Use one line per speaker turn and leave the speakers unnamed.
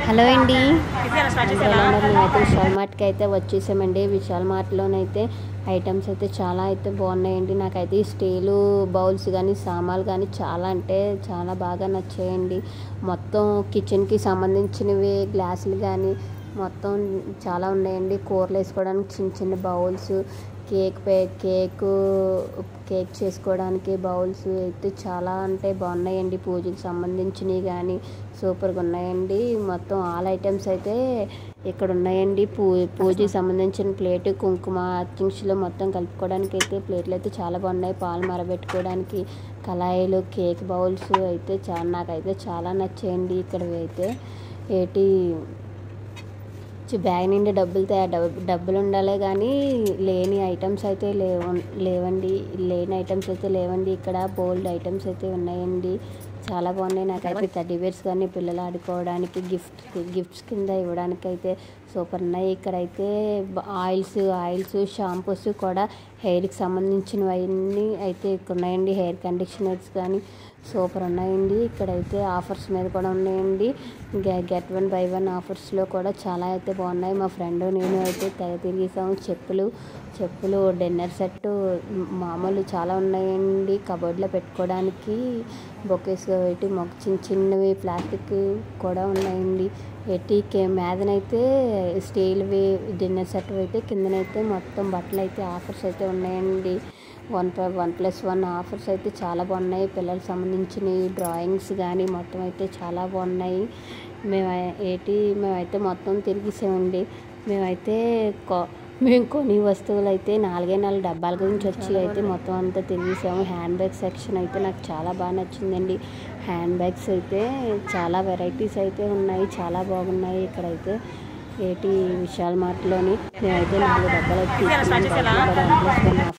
Hello అండి, అందరూ ఎలా ఉన్నారు? మేమైతే విశాల్ మార్ట్కి అయితే వచ్చేసామండి. విశాల్ మార్ట్లోనైతే ఐటమ్స్ అయితే చాలా అయితే బాగున్నాయండి. నాకైతే ఈ స్టీలు బౌల్స్ కానీ సామాన్లు కానీ చాలా అంటే చాలా బాగా నచ్చాయండి. మొత్తం కిచెన్కి సంబంధించినవి గ్లాసులు కానీ మొత్తం చాలా ఉన్నాయండి. కూరలు వేసుకోవడానికి చిన్న చిన్న బౌల్స్, కేక్ చేసుకోవడానికి బౌల్స్ అయితే చాలా అంటే బాగున్నాయండి. పూజకి సంబంధించినవి కానీ సూపర్గా ఉన్నాయండి. మొత్తం ఆల్ ఐటమ్స్ అయితే ఇక్కడ ఉన్నాయండి. పూజకి సంబంధించిన ప్లేటు, కుంకుమ, అర్చింగ్స్లో మొత్తం కలుపుకోవడానికి అయితే ప్లేట్లు అయితే చాలా బాగున్నాయి. పాలు మరబెట్టుకోవడానికి కళాయిలు, కేక్ బౌల్స్ అయితే నాకైతే చాలా నచ్చాయండి. ఇక్కడవి అయితే బ్యాగ్ నిండి డబ్బులు ఉండాలి కానీ లేని ఐటమ్స్ అయితే లేవండి. ఇక్కడ బోల్డ్ ఐటమ్స్ అయితే ఉన్నాయండి. చాలా బాగున్నాయి. నాకైతే టెడ్డీ బేర్స్ కానీ పిల్లలు ఆడుకోవడానికి గిఫ్ట్స్ కింద ఇవ్వడానికి అయితే సూపర్ ఉన్నాయి. ఇక్కడైతే ఆయిల్స్ షాంపూస్ కూడా హెయిర్కి సంబంధించినవన్నీ అయితే ఇక్కడ ఉన్నాయండి. హెయిర్ కండిషనర్స్ కానీ సూపర్ ఉన్నాయండి. ఇక్కడైతే ఆఫర్స్ మీద కూడా ఉన్నాయండి. గెట్ 1 బై 1 ఆఫర్స్లో కూడా చాలా అయితే బాగున్నాయి. మా ఫ్రెండ్ నేను అయితే తెగ తిరిగేసాము. చెప్పులు డిన్నర్ సెట్ మామూలు చాలా ఉన్నాయండి. కబోర్డ్లో పెట్టుకోవడానికి బొకేస్ చిన్న చిన్నవి ప్లాస్టిక్ కూడా ఉన్నాయండి. మీదనైతే స్టీల్వి డిన్నర్ సెట్ అయితే కిందనైతే మొత్తం బట్టలు అయితే ఆఫర్స్ అయితే ఉన్నాయండి. 1+1 ఆఫర్స్ అయితే చాలా బాగున్నాయి. పిల్లలకు సంబంధించిన డ్రాయింగ్స్ కానీ మొత్తం అయితే చాలా బాగున్నాయి. మేమైతే మొత్తం తిరిగేసామండి. మేము కొన్ని వస్తువులు అయితే 4 డబ్బాల గురించి వచ్చి అయితే మొత్తం అంతా తిరిగేసాము. హ్యాండ్ బ్యాగ్ సెక్షన్ అయితే నాకు చాలా బాగా నచ్చిందండి. హ్యాండ్ బ్యాగ్స్ అయితే చాలా వెరైటీస్ అయితే ఉన్నాయి, చాలా బాగున్నాయి. ఇక్కడైతే విశాల్ మార్ట్లోని మేమైతే 4 డబ్బాలు తీసుకున్నాం.